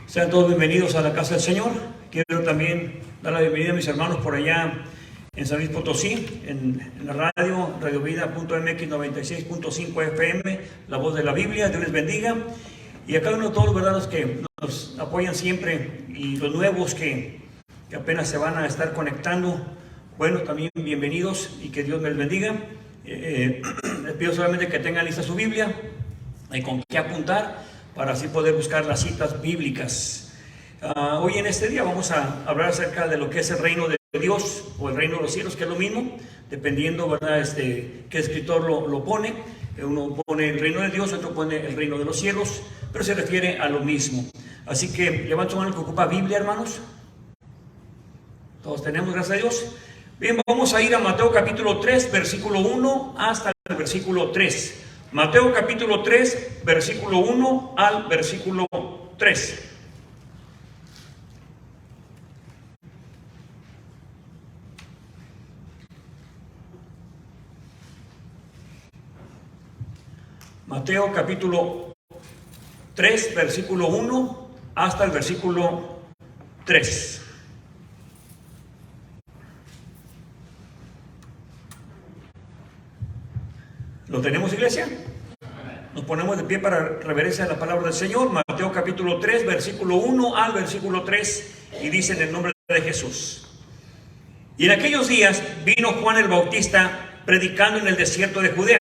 Sean todos bienvenidos a la casa del Señor. Quiero también dar la bienvenida a mis hermanos por allá en San Luis Potosí, en la radio, radiovida.mx 96.5 FM, la voz de la Biblia. Dios les bendiga. Y a cada uno de todos los verdaderos que nos apoyan siempre y los nuevos que apenas se van a estar conectando, bueno, también bienvenidos y que Dios les bendiga. Les pido solamente que tengan lista su Biblia y con qué apuntar, para así poder buscar las citas bíblicas. Hoy en este día vamos a hablar acerca de lo que es el reino de Dios o el reino de los cielos, que es lo mismo, dependiendo, ¿verdad?, qué escritor lo pone. Uno pone el reino de Dios, otro pone el reino de los cielos, pero se refiere a lo mismo. Así que levanta su mano que ocupa Biblia, hermanos. Todos tenemos, gracias a Dios. Bien, vamos a ir a Mateo capítulo 3, versículo 1 hasta el versículo 3. Mateo capítulo 3, versículo 1 al versículo 3. Mateo capítulo 3, versículo 1 hasta el versículo 3. ¿Lo tenemos, iglesia? Nos ponemos de pie para reverencia a la palabra del Señor. Mateo capítulo 3, versículo 1 al versículo 3, y dice en el nombre de Jesús: Y en aquellos días vino Juan el Bautista predicando en el desierto de Judea.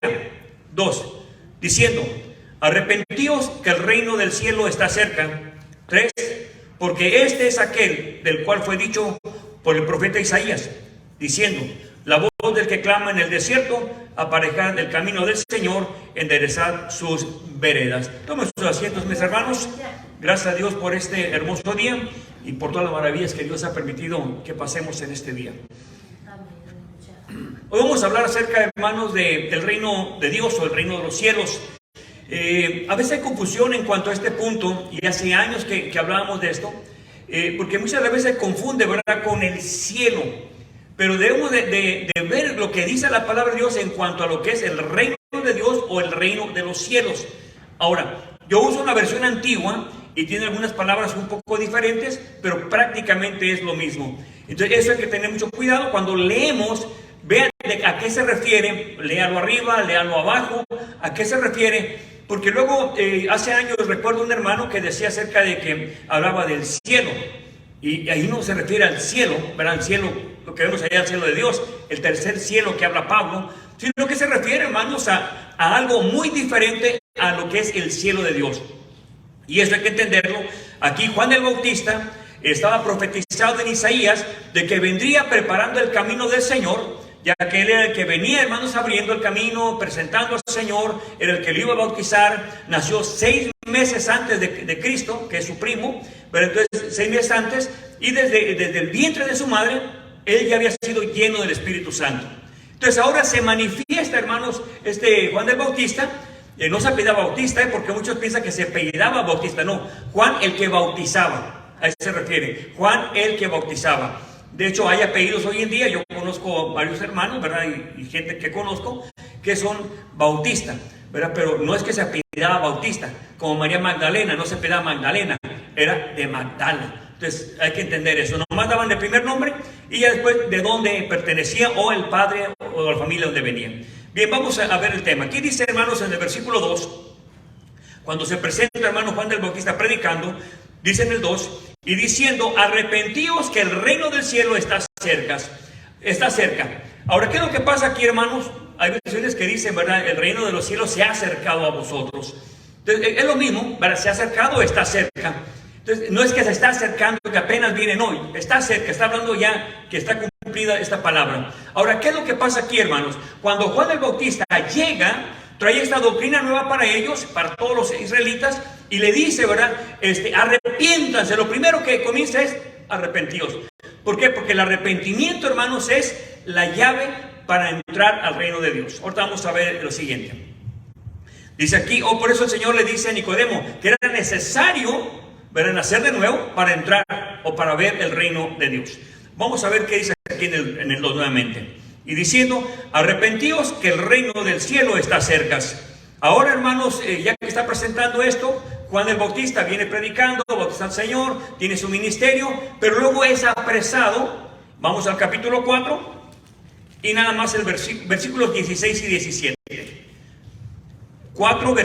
2. Diciendo: arrepentíos, que el reino del cielo está cerca. 3. Porque este es aquel del cual fue dicho por el profeta Isaías, diciendo: la voz del que clama en el desierto, aparejad el camino del Señor, enderezad sus veredas. Tomen sus asientos, mis hermanos. Gracias a Dios por este hermoso día y por todas las maravillas que Dios ha permitido que pasemos en este día. Hoy vamos a hablar acerca, hermanos, del reino de Dios o el reino de los cielos. A veces hay confusión en cuanto a este punto, y hace años que hablábamos de esto, porque muchas veces se confunde, ¿verdad?, con el cielo. Pero debemos de ver lo que dice la palabra de Dios en cuanto a lo que es el reino de Dios o el reino de los cielos. Ahora, yo uso una versión antigua y tiene algunas palabras un poco diferentes, pero prácticamente es lo mismo. Entonces eso hay que tener mucho cuidado cuando leemos. Vean a qué se refiere, léalo arriba, léalo abajo, a qué se refiere, porque luego hace años recuerdo un hermano que decía acerca de que hablaba del cielo, y ahí no se refiere al cielo, ¿verdad? Al cielo, lo que vemos allá, al cielo de Dios, el tercer cielo que habla Pablo, sino que se refiere, hermanos, a algo muy diferente a lo que es el cielo de Dios. Y eso hay que entenderlo. Aquí Juan el Bautista estaba profetizado en Isaías de que vendría preparando el camino del Señor, ya que él era el que venía, hermanos, abriendo el camino, presentando al Señor, era el que lo iba a bautizar. Nació 6 meses antes de Cristo, que es su primo, pero entonces 6 meses antes, y desde el vientre de su madre, él ya había sido lleno del Espíritu Santo. Entonces ahora se manifiesta, hermanos, Juan del Bautista. No se apellidaba Bautista, porque muchos piensan que se apellidaba Bautista. No, Juan el que bautizaba, a eso se refiere, Juan el que bautizaba. De hecho, hay apellidos hoy en día. Yo conozco varios hermanos, ¿verdad? Y gente que conozco que son Bautista, ¿verdad? Pero no es que se apellidaba Bautista, como María Magdalena, no se apellidaba Magdalena, era de Magdala. Entonces hay que entender eso. Nomás daban el primer nombre y ya después de dónde pertenecía, o el padre o la familia donde venía. Bien, vamos a ver el tema. Aquí dice, hermanos, en el versículo 2, cuando se presenta, hermano, Juan del Bautista predicando, dice en el 2, y diciendo: arrepentíos, que el reino del cielo está cerca. Está cerca. Ahora, ¿qué es lo que pasa aquí, hermanos? Hay versiones que dicen, ¿verdad?, el reino de los cielos se ha acercado a vosotros. Entonces, es lo mismo, ¿verdad? Se ha acercado o está cerca. Entonces, no es que se está acercando, que apenas vienen hoy. Está cerca, está hablando ya que está cumplida esta palabra. Ahora, ¿qué es lo que pasa aquí, hermanos? Cuando Juan el Bautista llega, trae esta doctrina nueva para ellos, para todos los israelitas, y le dice, ¿verdad?, arrepiéntanse. Lo primero que comienza es arrepentíos. ¿Por qué? Porque el arrepentimiento, hermanos, es la llave para entrar al reino de Dios. Ahorita vamos a ver lo siguiente. Dice aquí, por eso el Señor le dice a Nicodemo que era necesario, ¿verdad?, nacer de nuevo para entrar o para ver el reino de Dios. Vamos a ver qué dice aquí en el 2 nuevamente. Y diciendo: arrepentíos, que el reino del cielo está cerca. Ahora, hermanos, ya que está presentando esto, Juan el Bautista viene predicando, bautiza al Señor, tiene su ministerio, pero luego es apresado. Vamos al capítulo 4 y nada más el versículos 16 y 17. 4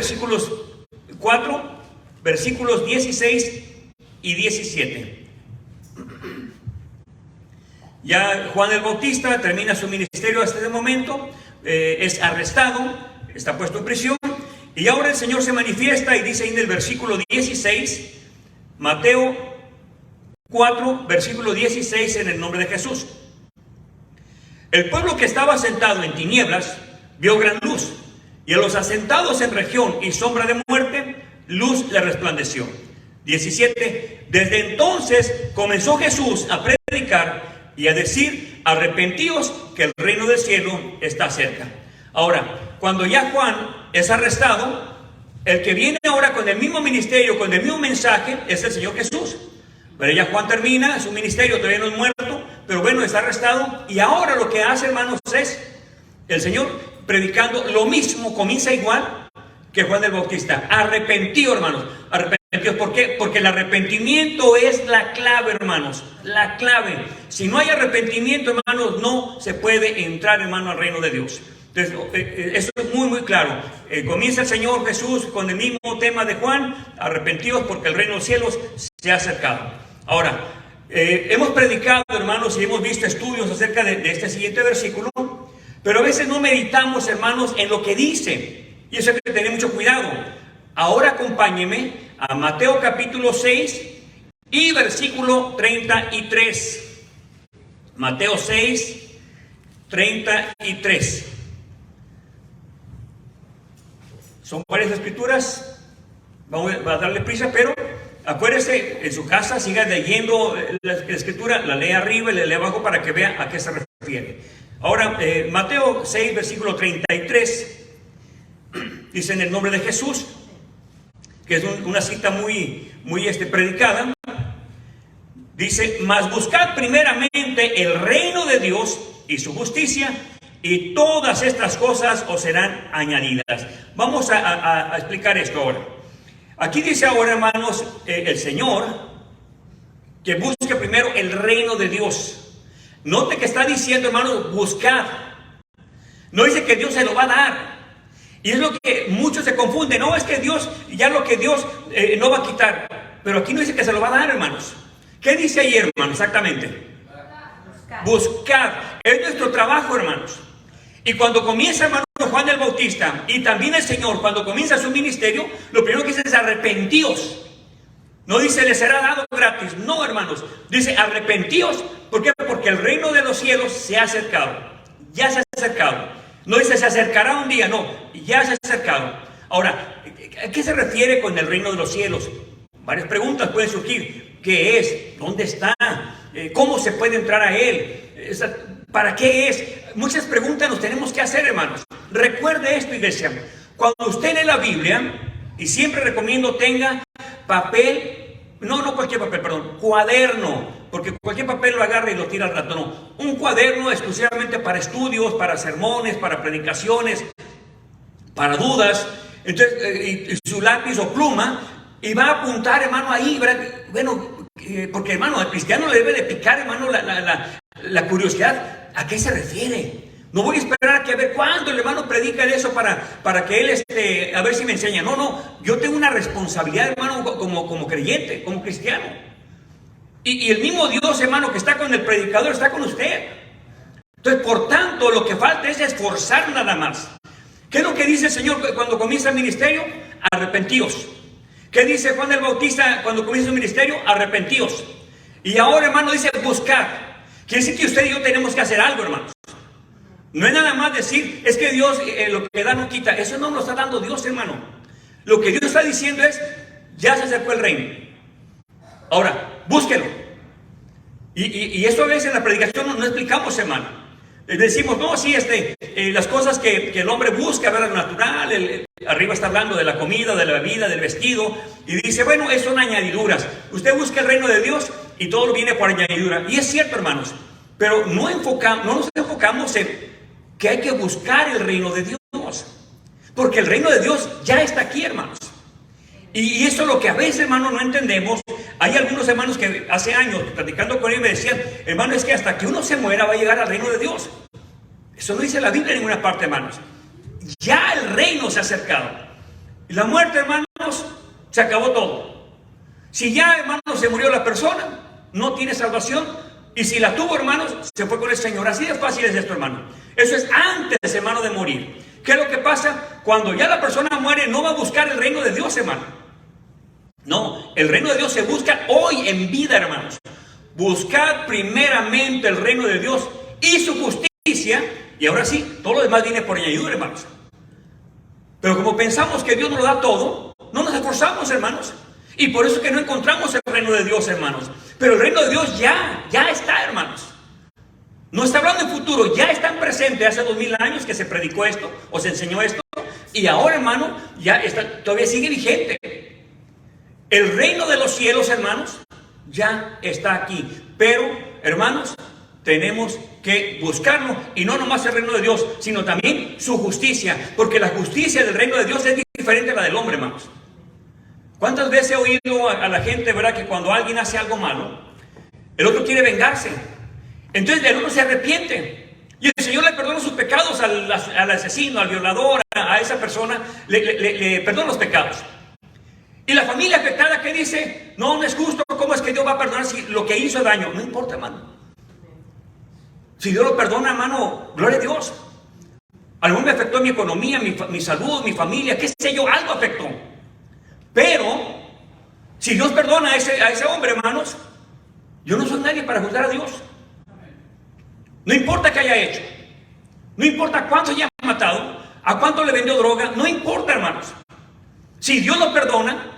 versículos 16 y 17. Ya Juan el Bautista termina su ministerio hasta ese momento, es arrestado, está puesto en prisión, y ahora el Señor se manifiesta y dice en el versículo 16, Mateo 4, versículo 16, en el nombre de Jesús. El pueblo que estaba sentado en tinieblas vio gran luz, y a los asentados en región y sombra de muerte, luz le resplandeció. 17. Desde entonces comenzó Jesús a predicar y a decir: arrepentíos, que el reino del cielo está cerca. Ahora, cuando ya Juan es arrestado, el que viene ahora con el mismo ministerio, con el mismo mensaje, es el Señor Jesús. Pero ya Juan termina su ministerio, todavía no es muerto, pero bueno, está arrestado. Y ahora lo que hace, hermanos, es el Señor predicando lo mismo, comienza igual que Juan el Bautista. Arrepentido, hermanos, arrepentidos. ¿Por qué? Porque el arrepentimiento es la clave, hermanos, la clave. Si no hay arrepentimiento, hermanos, no se puede entrar, hermano, al reino de Dios. Entonces, eso es muy, muy claro. Comienza el Señor Jesús con el mismo tema de Juan: arrepentidos porque el reino de los cielos se ha acercado. Ahora, hemos predicado, hermanos, y hemos visto estudios acerca de este siguiente versículo, pero a veces no meditamos, hermanos, en lo que dice, y eso hay que tener mucho cuidado. Ahora acompáñeme a Mateo capítulo 6 y versículo 33. Mateo 6, 33. Son varias escrituras, vamos a darle prisa, pero acuérdese, en su casa siga leyendo la escritura, la lee arriba y la lee abajo para que vea a qué se refiere. Ahora, Mateo 6, versículo 33, dice: en el nombre de Jesús, que es una cita muy predicada, dice: mas buscad primeramente el reino de Dios y su justicia, y todas estas cosas os serán añadidas. Vamos a explicar esto ahora. Aquí dice ahora, hermanos, el Señor, que busque primero el reino de Dios. Note que está diciendo, hermanos, buscad. No dice que Dios se lo va a dar. Y es lo que muchos se confunden. No, es que Dios, ya lo que Dios no va a quitar. Pero aquí no dice que se lo va a dar, hermanos. ¿Qué dice ahí, hermano? Exactamente. Buscar. Es nuestro trabajo, hermanos. Y cuando comienza, hermano, Juan el Bautista y también el Señor, cuando comienza su ministerio, lo primero que dice es: arrepentíos. No dice les será dado gratis. No, hermanos. Dice arrepentíos. ¿Por qué? Porque el reino de los cielos se ha acercado. Ya se ha acercado. No dice se acercará un día. No, ya se ha acercado. Ahora, ¿a qué se refiere con el reino de los cielos? Varias preguntas pueden surgir. ¿Qué es? ¿Dónde está? ¿Cómo se puede entrar a él? ¿Para qué es? Muchas preguntas nos tenemos que hacer, hermanos. Recuerde esto, iglesia. Cuando usted lee la Biblia, y siempre recomiendo tenga papel, no cualquier papel, perdón, cuaderno, porque cualquier papel lo agarra y lo tira al rato, no. Un cuaderno exclusivamente para estudios, para sermones, para predicaciones, para dudas. Entonces, y su lápiz o pluma, y va a apuntar, hermano, ahí, ¿verdad? Bueno, porque, hermano, al cristiano le debe de picar, hermano, la curiosidad. ¿A qué se refiere? No voy a esperar a ver cuándo el hermano predica de eso para que él, a ver si me enseña. No, yo tengo una responsabilidad, hermano, como creyente, como cristiano. Y el mismo Dios, hermano, que está con el predicador, está con usted. Entonces, por tanto, lo que falta es esforzar nada más. ¿Qué es lo que dice el Señor cuando comienza el ministerio? Arrepentíos. ¿Qué dice Juan el Bautista cuando comienza su ministerio? Arrepentíos. Y ahora, hermano, dice buscar. Quiere decir que usted y yo tenemos que hacer algo, hermanos. No es nada más decir, es que Dios lo que da no quita. Eso no lo está dando Dios, hermano. Lo que Dios está diciendo es, ya se acercó el reino. Ahora, búsquelo. Y eso a veces en la predicación no explicamos, hermano. Decimos, no, sí, las cosas que el hombre busca, ver lo natural. Arriba está hablando de la comida, de la bebida, del vestido. Y dice, bueno, eso son añadiduras. Usted busca el reino de Dios y todo viene por añadidura. Y es cierto, hermanos. Pero no nos enfocamos en que hay que buscar el reino de Dios. Porque el reino de Dios ya está aquí, hermanos. Y eso es lo que a veces, hermano, no entendemos. Hay algunos hermanos que hace años, platicando con ellos, me decían, hermano, es que hasta que uno se muera va a llegar al reino de Dios. Eso no dice la Biblia en ninguna parte, hermanos. Ya el reino se ha acercado. Y la muerte, hermanos, se acabó todo. Si ya, hermanos, se murió la persona, no tiene salvación. Y si la tuvo, hermanos, se fue con el Señor. Así de fácil es esto, hermano. Eso es antes, hermano, de morir. ¿Qué es lo que pasa? Cuando ya la persona muere, no va a buscar el reino de Dios, hermano. No, el reino de Dios se busca hoy en vida, hermanos. Buscad primeramente el reino de Dios y su justicia. Y ahora sí, todo lo demás viene por añadidura, hermanos. Pero como pensamos que Dios nos lo da todo, no nos esforzamos, hermanos. Y por eso es que no encontramos el reino de Dios, hermanos. Pero el reino de Dios ya está, hermanos. No está hablando en futuro, ya está en presente. Hace 2000 años que se predicó esto, o se enseñó esto. Y ahora, hermano, ya está, todavía sigue vigente. El reino de los cielos, hermanos, ya está aquí. Pero, hermanos, tenemos que buscarlo. Y no nomás el reino de Dios, sino también su justicia. Porque la justicia del reino de Dios es diferente a la del hombre, hermanos. ¿Cuántas veces he oído a la gente, verdad, que cuando alguien hace algo malo, el otro quiere vengarse? Entonces el otro se arrepiente. Y el Señor le perdona sus pecados al asesino, al violador, a esa persona, le perdona los pecados. Y la familia afectada que dice, no es justo, ¿cómo es que Dios va a perdonar si lo que hizo daño? No importa, hermano. Si Dios lo perdona, hermano, gloria a Dios. Algo me afectó en mi economía, mi salud, mi familia, qué sé yo, algo afectó. Pero, si Dios perdona a ese hombre, hermanos, yo no soy nadie para juzgar a Dios. No importa qué haya hecho. No importa cuánto haya matado, a cuánto le vendió droga, no importa, hermanos. Si Dios lo perdona,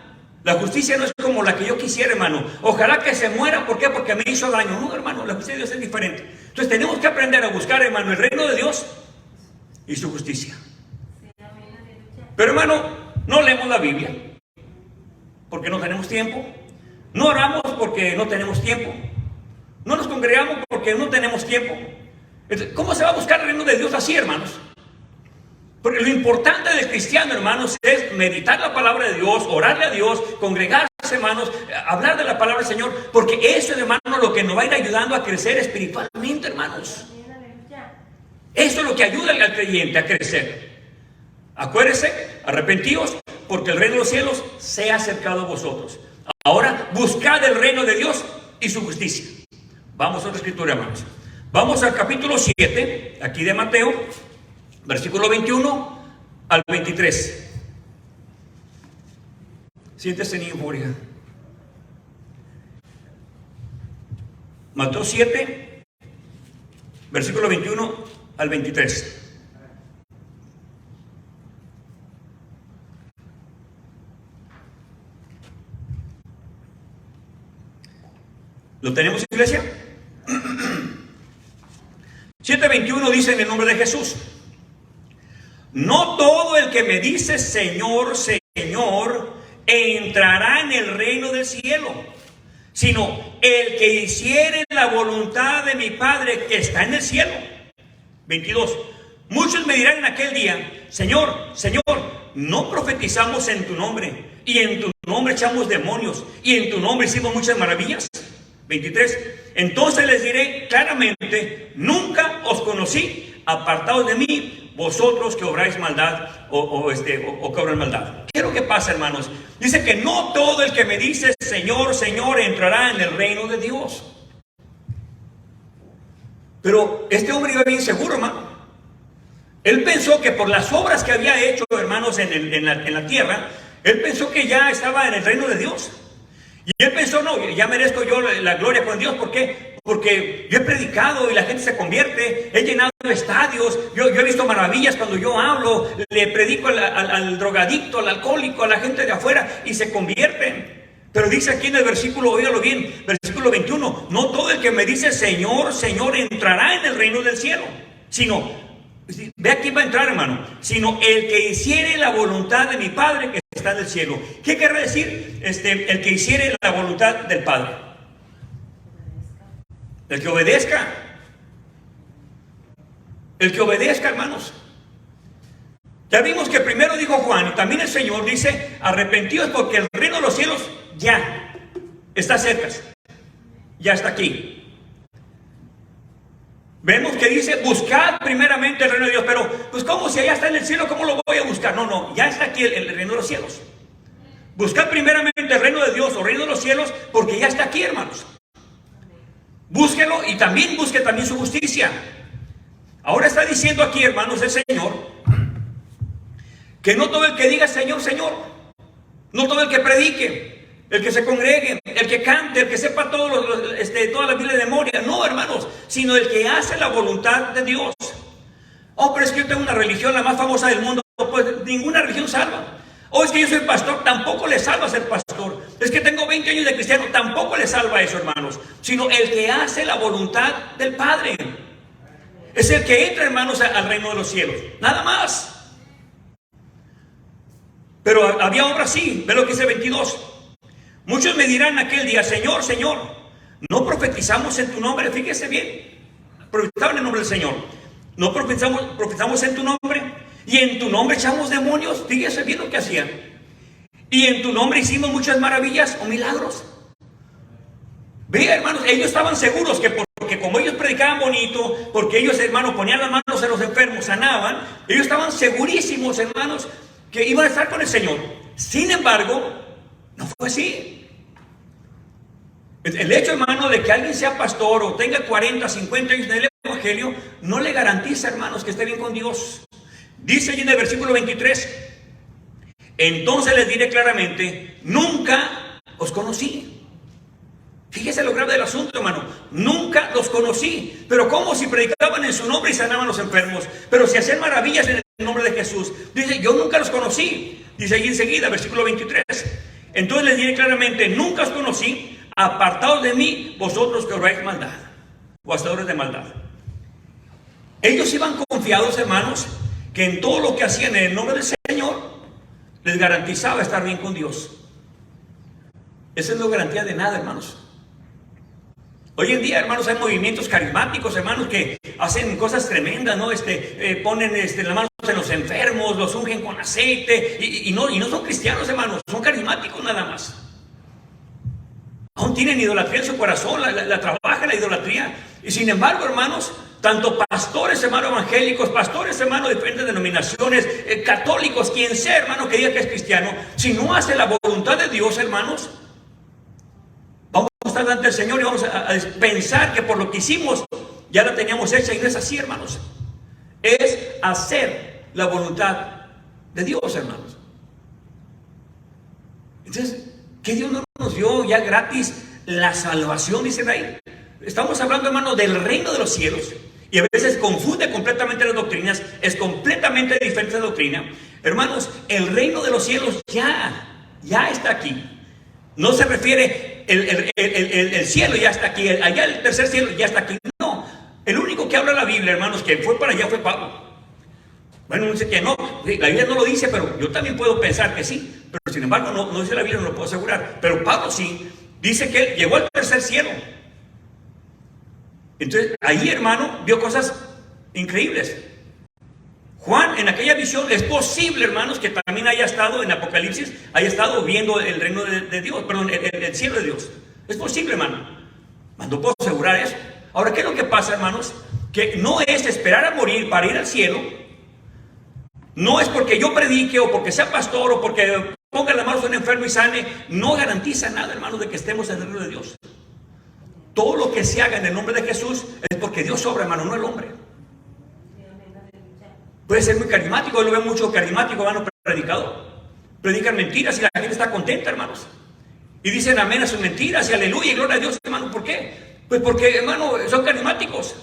la justicia no es como la que yo quisiera, hermano. Ojalá que se muera, ¿por qué? Porque me hizo daño. No, hermano, la justicia de Dios es diferente. Entonces tenemos que aprender a buscar, hermano, el reino de Dios y su justicia. Pero, hermano, no leemos la Biblia porque no tenemos tiempo. No oramos porque no tenemos tiempo. No nos congregamos porque no tenemos tiempo. Entonces, ¿cómo se va a buscar el reino de Dios así, hermanos? Porque lo importante del cristiano, hermanos, es meditar la palabra de Dios, orarle a Dios, congregarse, hermanos, hablar de la palabra del Señor, porque eso es, hermano, lo que nos va a ir ayudando a crecer espiritualmente, hermanos. Eso es lo que ayuda al creyente a crecer. Acuérdense, arrepentíos, porque el reino de los cielos se ha acercado a vosotros. Ahora, buscad el reino de Dios y su justicia. Vamos a otra escritura, hermanos. Vamos al capítulo 7, aquí de Mateo, versículo 21 al 23. Siéntese en euforia. Mateo 7, versículo 21 al 23. ¿Lo tenemos, iglesia? 7:21 dice en el nombre de Jesús: no todo el que me dice Señor, Señor, entrará en el reino del cielo, sino el que hiciere la voluntad de mi Padre que está en el cielo. 22. Muchos me dirán en aquel día: Señor, Señor, ¿no profetizamos en tu nombre? Y en tu nombre echamos demonios, y en tu nombre hicimos muchas maravillas. 23. Entonces les diré claramente: nunca os conocí, apartados de mí, vosotros que obráis maldad o que obran maldad. ¿Qué es lo que pasa, hermanos? Dice que no todo el que me dice Señor, Señor entrará en el reino de Dios. Pero este hombre iba bien seguro, hermano. Él pensó que por las obras que había hecho, hermanos, en la tierra, él pensó que ya estaba en el reino de Dios. Y él pensó, no, ya merezco yo la gloria con Dios. ¿Por qué? Porque yo he predicado y la gente se convierte, he llenado estadios, yo he visto maravillas cuando yo hablo, le predico al drogadicto, al alcohólico, a la gente de afuera y se convierten. Pero dice aquí en el versículo, óigalo bien, versículo 21, no todo el que me dice Señor, Señor entrará en el reino del cielo, sino, ve quién va a entrar, hermano, sino el que hiciere la voluntad de mi Padre que está en el cielo. ¿Qué quiere decir? El que hiciere la voluntad del Padre. El que obedezca. El que obedezca, hermanos. Ya vimos que primero dijo Juan, y también el Señor dice, arrepentidos porque el reino de los cielos ya está cerca, ya está aquí. Vemos que dice, buscad primeramente el reino de Dios, pero pues ¿cómo? Si allá está en el cielo, ¿cómo lo voy a buscar? No, no, ya está aquí el reino de los cielos. Buscad primeramente el reino de Dios o reino de los cielos, porque ya está aquí, hermanos. Búsquelo y también busque también su justicia. Ahora está diciendo aquí, hermanos, el Señor, que no todo el que diga Señor, Señor, no todo el que predique, el que se congregue, el que cante, el que sepa toda la Biblia de memoria, no, hermanos, sino el que hace la voluntad de Dios. Oh, pero es que yo tengo una religión la más famosa del mundo. Pues ninguna religión salva. Oh, es que yo soy pastor, tampoco le salva ser pastor. Es que tengo 20 años de cristiano, tampoco le salva eso, hermanos. Sino el que hace la voluntad del Padre. Es el que entra, hermanos, al reino de los cielos. Nada más. Pero había obra así. Ve lo que dice 22. Muchos me dirán aquel día, Señor, Señor, ¿no profetizamos en tu nombre? Fíjese bien. Profetizaban en el nombre del Señor. ¿No profetizamos en tu nombre? Y en tu nombre echamos demonios. Fíjese bien lo que hacían. Y en tu nombre hicimos muchas maravillas o milagros. Vea, hermanos, ellos estaban seguros que porque como ellos predicaban bonito, porque ellos, hermanos, ponían las manos en los enfermos, sanaban, ellos estaban segurísimos, hermanos, que iban a estar con el Señor. Sin embargo, no fue así. El hecho, hermano, de que alguien sea pastor o tenga 40, 50 años en el Evangelio, no le garantiza, hermanos, que esté bien con Dios. Dice allí en el versículo 23, entonces les diré claramente, nunca os conocí. Fíjese lo grave del asunto, hermano. Nunca los conocí. Pero ¿cómo? Si predicaban en su nombre y sanaban a los enfermos. Pero si hacían maravillas en el nombre de Jesús. Dice, yo nunca los conocí. Dice allí enseguida, versículo 23. Entonces les diré claramente, nunca os conocí. Apartaos de mí, vosotros que obráis maldad. O hacedores de maldad. Ellos iban confiados, hermanos, que en todo lo que hacían en el nombre del Señor, les garantizaba estar bien con Dios. Esa no es garantía de nada, hermanos. Hoy en día, hermanos, hay movimientos carismáticos, hermanos, que hacen cosas tremendas, ¿no? Ponen las manos en los enfermos, los ungen con aceite, y no son cristianos, hermanos, son carismáticos nada más. Aún tienen idolatría en su corazón, la trabaja la idolatría. Y sin embargo, hermanos, tanto pastores, hermanos, evangélicos, pastores, hermanos, de diferentes denominaciones, católicos, quien sea, hermano, que diga que es cristiano, si no hace la voluntad de Dios, hermanos, vamos a estar delante del Señor y vamos a pensar que por lo que hicimos ya la teníamos hecha, y no es así, hermanos. Es hacer la voluntad de Dios, hermanos. Entonces, ¿qué Dios no nos dio ya gratis la salvación? Dicen ahí. Estamos hablando, hermanos, del reino de los cielos. Y a veces confunde completamente las doctrinas. Es completamente diferente la doctrina. Hermanos, el reino de los cielos ya está aquí. No se refiere, el cielo ya está aquí, allá el tercer cielo ya está aquí. No, el único que habla la Biblia, hermanos, que fue para allá fue Pablo. Bueno, dice que no, la Biblia no lo dice, pero yo también puedo pensar que sí. Pero sin embargo, no dice la Biblia, no lo puedo asegurar. Pero Pablo sí, dice que él llegó al tercer cielo. Entonces, ahí, hermano, vio cosas increíbles. Juan, en aquella visión, es posible, hermanos, que también haya estado en Apocalipsis, haya estado viendo el reino de Dios, perdón, el cielo de Dios. Es posible, hermano. No puedo asegurar eso. Ahora, ¿qué es lo que pasa, hermanos? Que no es esperar a morir para ir al cielo. No es porque yo predique o porque sea pastor o porque ponga la mano en un enfermo y sane. No garantiza nada, hermanos, de que estemos en el reino de Dios. Todo lo que se haga en el nombre de Jesús es porque Dios obra, hermano, no el hombre. Puede ser muy carismático, yo lo veo mucho carismático, hermano, predicador. Predican mentiras y la gente está contenta, hermanos. Y dicen amén a sus mentiras y aleluya y gloria a Dios, hermano. ¿Por qué? Pues porque, hermano, son carismáticos.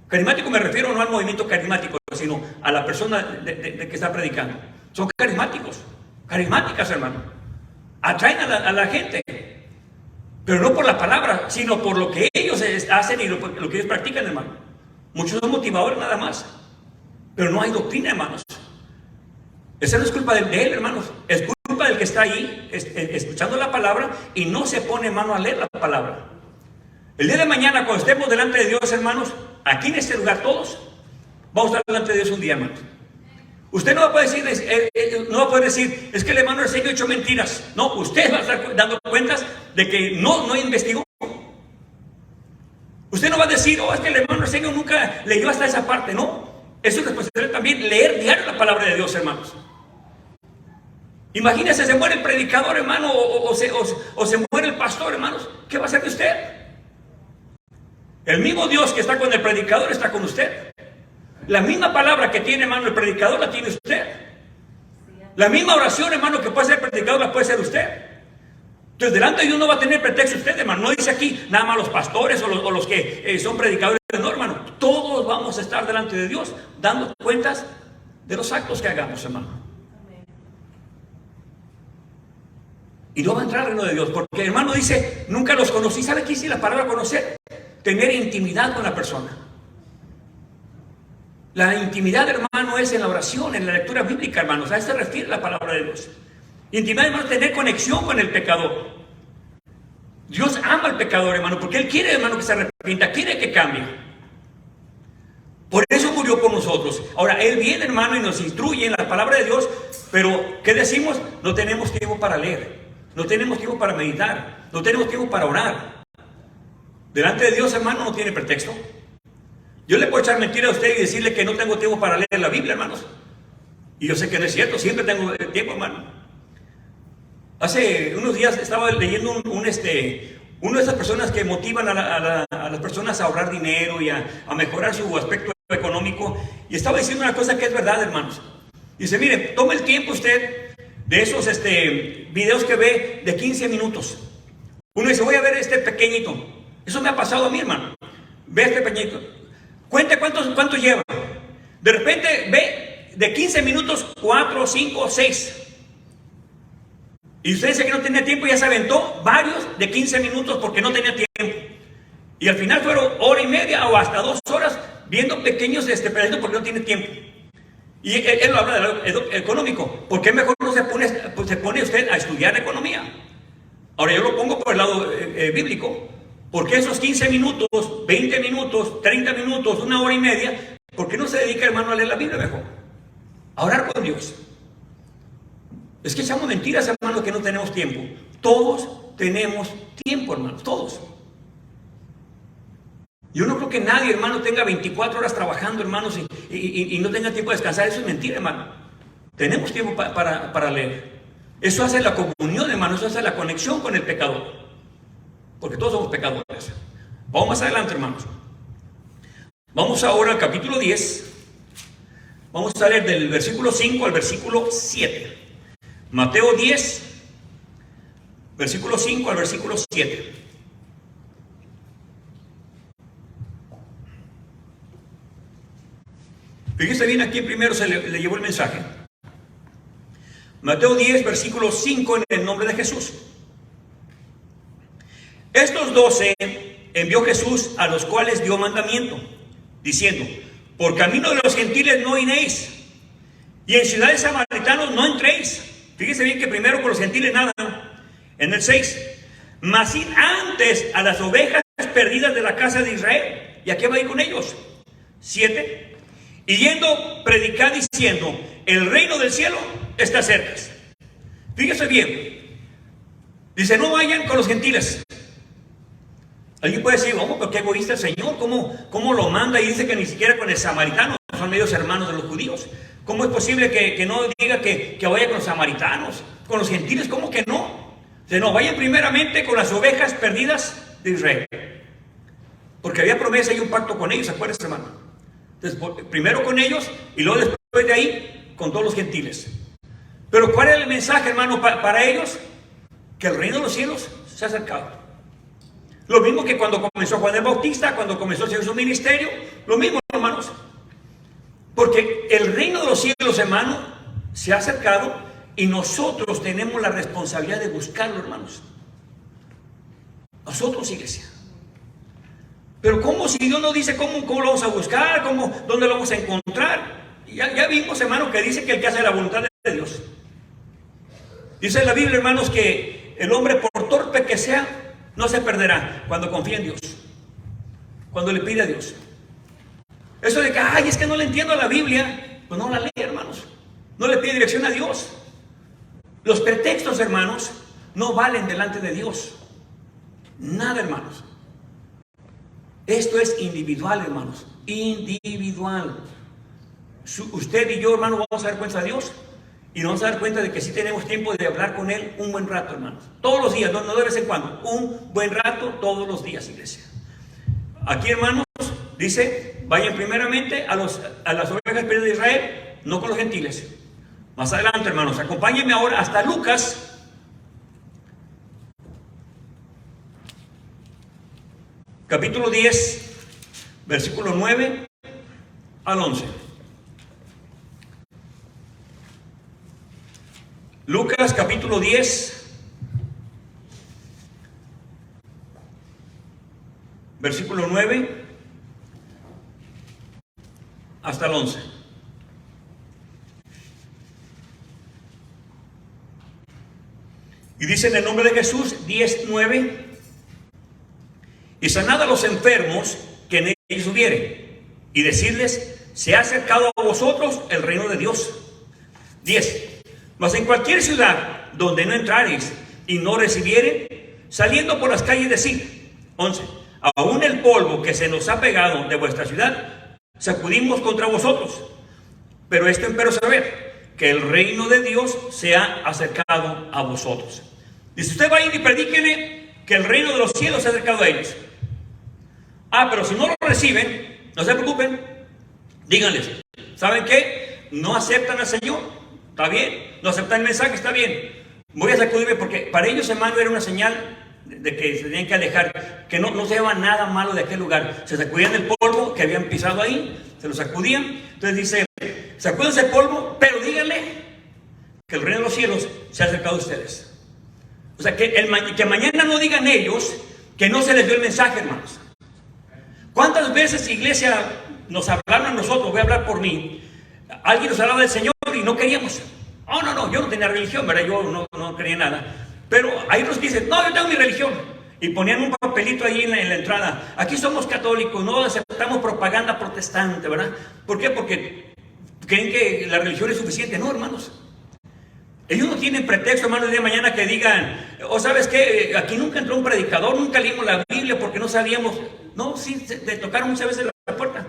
Carismático me refiero no al movimiento carismático, sino a la persona de que está predicando. Son carismáticos, carismáticas, hermano. Atraen a la gente. Pero no por la palabra, sino por lo que ellos hacen y lo que ellos practican, hermano. Muchos son motivadores nada más. Pero no hay doctrina, hermanos. Esa no es culpa de él, hermanos. Es culpa del que está ahí escuchando la palabra y no se pone mano a leer la palabra. El día de mañana, cuando estemos delante de Dios, hermanos, aquí en este lugar todos, vamos a estar delante de Dios un día, hermanos. Usted no va a poder decir, no va a poder decir, es que el hermano Arsenio ha hecho mentiras. No, usted va a estar dando cuentas de que no investigó. Usted no va a decir, oh, es que el hermano Arsenio nunca leyó hasta esa parte. No, es su responsabilidad también leer diario la palabra de Dios, hermanos. Imagínese, se muere el predicador, hermano, o se muere el pastor, hermanos. ¿Qué va a hacer de usted? El mismo Dios que está con el predicador está con usted. La misma palabra que tiene, hermano, el predicador la tiene usted. La misma oración, hermano, que puede ser el predicador la puede ser usted. Entonces, delante de Dios no va a tener pretexto usted, hermano. No dice aquí nada más los pastores o los que son predicadores. No, hermano. Todos vamos a estar delante de Dios dando cuentas de los actos que hagamos, hermano. Y no va a entrar al reino de Dios, porque el hermano dice, nunca los conocí. ¿Sabe qué dice la palabra conocer? Tener intimidad con la persona. La intimidad, hermano, es en la oración, en la lectura bíblica, hermanos. A eso se refiere la palabra de Dios. Intimidad, hermano, es tener conexión con el pecador. Dios ama al pecador, hermano, porque Él quiere, hermano, que se arrepienta, quiere que cambie. Por eso murió por nosotros. Ahora, Él viene, hermano, y nos instruye en la palabra de Dios, pero, ¿qué decimos? No tenemos tiempo para leer, no tenemos tiempo para meditar, no tenemos tiempo para orar. Delante de Dios, hermano, no tiene pretexto. Yo le puedo echar mentira a usted y decirle que no tengo tiempo para leer la Biblia, hermanos. Y yo sé que no es cierto, siempre tengo tiempo, hermano. Hace unos días estaba leyendo una de esas personas que motivan a las personas a ahorrar dinero y a mejorar su aspecto económico. Y estaba diciendo una cosa que es verdad, hermanos. Dice, mire, tome el tiempo usted de esos videos que ve de 15 minutos. Uno dice, voy a ver este pequeñito. Eso me ha pasado a mí, hermano. Ve este pequeñito. Cuente cuánto lleva. De repente ve de 15 minutos 4, 5, 6. Y usted dice que no tenía tiempo y ya se aventó varios de 15 minutos porque no tenía tiempo. Y al final fueron hora y media o hasta 2 horas viendo pequeños pedacitos porque no tiene tiempo. Y él habla de lo económico. ¿Por qué mejor no se pone usted a estudiar economía? Ahora yo lo pongo por el lado bíblico. ¿Por qué esos 15 minutos, 20 minutos, 30 minutos, 1 hora y media? ¿Por qué no se dedica, hermano, a leer la Biblia mejor? A orar con Dios. Es que echamos mentiras, hermano, que no tenemos tiempo. Todos tenemos tiempo, hermanos, todos. Yo no creo que nadie, hermano, tenga 24 horas trabajando, hermanos, y no tenga tiempo de descansar. Eso es mentira, hermano. Tenemos tiempo para leer. Eso hace la comunión, hermano, eso hace la conexión con el pecador. Porque todos somos pecadores. Vamos más adelante, hermanos. Vamos ahora al capítulo 10. Vamos a leer del versículo 5 al versículo 7. Mateo 10, versículo 5 al versículo 7. Fíjese bien, aquí primero se le llevó el mensaje. Mateo 10, versículo 5, en el nombre de Jesús. Estos 12 envió Jesús, a los cuales dio mandamiento, diciendo, por camino de los gentiles no iréis, y en ciudades samaritanos no entréis. Fíjese bien que primero con los gentiles nada. En el 6, mas id antes a las ovejas perdidas de la casa de Israel. ¿Y a qué va a ir con ellos? 7, y yendo, predicad diciendo, el reino del cielo está cerca. Fíjese bien. Dice, no vayan con los gentiles. Alguien puede decir, vamos, pero qué egoísta el Señor, ¿cómo lo manda? Y dice que ni siquiera con el samaritano, son medios hermanos de los judíos. ¿Cómo es posible que no diga que vaya con los samaritanos? Con los gentiles, ¿cómo que no? No, vayan primeramente con las ovejas perdidas de Israel. Porque había promesa y un pacto con ellos, acuérdense, hermano. Entonces, primero con ellos y luego después de ahí con todos los gentiles. Pero ¿cuál era el mensaje, hermano, para ellos? Que el reino de los cielos se ha acercado. Lo mismo que cuando comenzó Juan el Bautista, cuando comenzó su ministerio, lo mismo, hermanos. Porque el reino de los cielos, hermano, se ha acercado y nosotros tenemos la responsabilidad de buscarlo, hermanos. Nosotros, iglesia. Pero ¿cómo? Si Dios nos dice cómo lo vamos a buscar, dónde lo vamos a encontrar. Ya vimos, hermano, que dice que el que hace la voluntad de Dios. Dice la Biblia, hermanos, que el hombre, por torpe que sea, no se perderá cuando confía en Dios, cuando le pide a Dios. Eso de que, es que no le entiendo a la Biblia, pues no la lee, hermanos. No le pide dirección a Dios. Los pretextos, hermanos, no valen delante de Dios. Nada, hermanos. Esto es individual, hermanos. Individual. Usted y yo, hermanos, vamos a dar cuenta a Dios. Y nos vamos a dar cuenta de que sí tenemos tiempo de hablar con Él un buen rato, hermanos. Todos los días, no de vez en cuando. Un buen rato todos los días, iglesia. Aquí, hermanos, dice, vayan primeramente a las ovejas perdidas de Israel, no con los gentiles. Más adelante, hermanos, acompáñenme ahora hasta Lucas, capítulo 10, versículo 9 al 11. Lucas, capítulo 10, versículo 9 hasta el 11. Y dice en el nombre de Jesús, 10:9, y sanad a los enfermos que en ellos hubiere, y decirles, se ha acercado a vosotros el reino de Dios. 10. Mas en cualquier ciudad donde no entrareis y no recibieren, saliendo por las calles decid. 11. Aún el polvo que se nos ha pegado de vuestra ciudad, sacudimos contra vosotros. Pero esto empero saber, que el reino de Dios se ha acercado a vosotros. Dice, usted va a ir y predíquele que el reino de los cielos se ha acercado a ellos. Pero si no lo reciben, no se preocupen, díganles, ¿saben qué? No aceptan al Señor. ¿Está bien? No aceptan el mensaje, está bien. Voy a sacudirme porque para ellos, hermano, era una señal de que se tenían que alejar, que no se llevaba nada malo de aquel lugar. Se sacudían el polvo que habían pisado ahí, se lo sacudían. Entonces dice, sacúdense el polvo, pero díganle que el reino de los cielos se ha acercado a ustedes. O sea, que mañana no digan ellos que no se les dio el mensaje, hermanos. ¿Cuántas veces, iglesia, nos hablaron a nosotros? Voy a hablar por mí. Alguien nos hablaba del Señor y no queríamos. No, yo no tenía religión, ¿verdad? Yo no creía nada. Pero hay otros que dicen, no, yo tengo mi religión. Y ponían un papelito ahí en la entrada. Aquí somos católicos, no aceptamos propaganda protestante, ¿verdad? ¿Por qué? Porque creen que la religión es suficiente. No, hermanos. Ellos no tienen pretexto, hermanos, el día de mañana que digan, ¿sabes qué? Aquí nunca entró un predicador, nunca leímos la Biblia porque no sabíamos. No, sí, te tocaron muchas veces la puerta.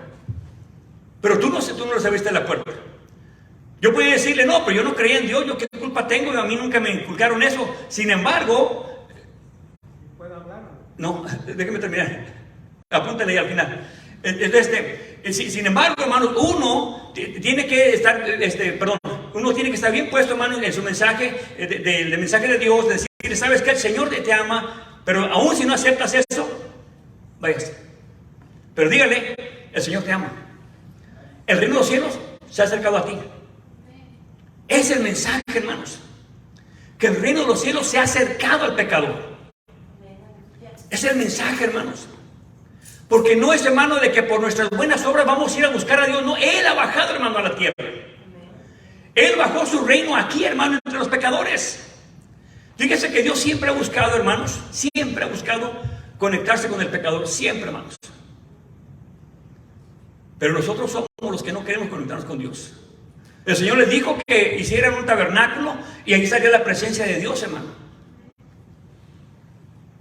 Pero tú no lo sabiste en la puerta. Yo podía decirle, no, pero yo no creía en Dios, yo qué culpa tengo, a mí nunca me inculcaron eso. Sin embargo, ¿puedo hablar? No, déjeme terminar. Apúntale ahí al final. Sin embargo, hermanos, uno tiene que estar, uno tiene que estar bien puesto, hermano, en su mensaje, del mensaje de Dios, de decir, sabes que el Señor te ama, pero aún si no aceptas eso, váyase. Pero dígale, el Señor te ama. El reino de los cielos se ha acercado a ti. Es el mensaje, hermanos. Que el reino de los cielos se ha acercado al pecador. Es el mensaje, hermanos. Porque no es, hermano, de que por nuestras buenas obras vamos a ir a buscar a Dios. No, Él ha bajado, hermano, a la tierra. Él bajó su reino aquí, hermano, entre los pecadores. Fíjese que Dios siempre ha buscado, hermanos, siempre ha buscado conectarse con el pecador. Siempre, hermanos. Pero nosotros somos los que no queremos conectarnos con Dios. El Señor les dijo que hicieran un tabernáculo y ahí estaría la presencia de Dios, hermano.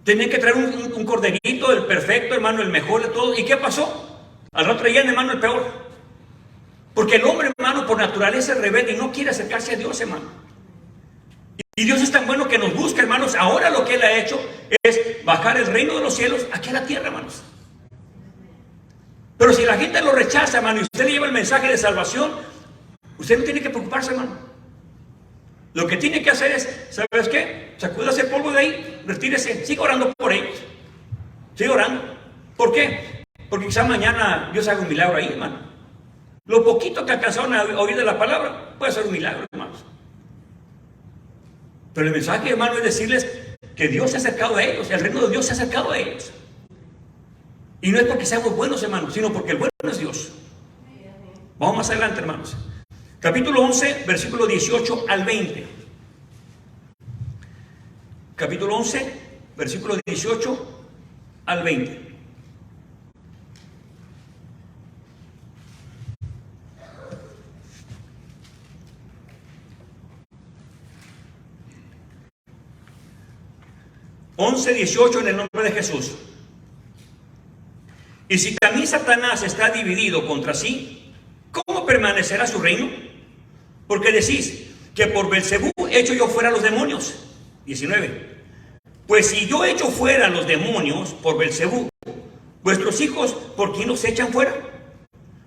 Tenían que traer un corderito, el perfecto, hermano, el mejor de todo. ¿Y qué pasó? Al rato traían, hermano, el peor. Porque el hombre, hermano, por naturaleza es rebelde y no quiere acercarse a Dios, hermano. Y Dios es tan bueno que nos busca, hermanos. Ahora lo que Él ha hecho es bajar el reino de los cielos aquí a la tierra, hermanos. Pero si la gente lo rechaza, hermano, y usted le lleva el mensaje de salvación, usted no tiene que preocuparse, hermano. Lo que tiene que hacer es, ¿sabes qué? Sacúdase el polvo de ahí, retírese, siga orando por ellos. Siga orando. ¿Por qué? Porque quizá mañana Dios haga un milagro ahí, hermano. Lo poquito que alcanzaron a oír de la palabra puede ser un milagro, hermanos. Pero el mensaje, hermano, es decirles que Dios se ha acercado a ellos, el reino de Dios se ha acercado a ellos. Y no es porque seamos buenos, hermanos, sino porque el bueno es Dios. Vamos más adelante, hermanos. Capítulo 11, versículo 18 al 20. Capítulo 11, versículo 18 al 20. 11:18 en el nombre de Jesús. Y si también Satanás está dividido contra sí, ¿cómo permanecerá su reino? Porque decís que por Belcebú echo yo fuera a los demonios. 19. Pues si yo echo fuera a los demonios por Belcebú, vuestros hijos, ¿por quién los echan fuera?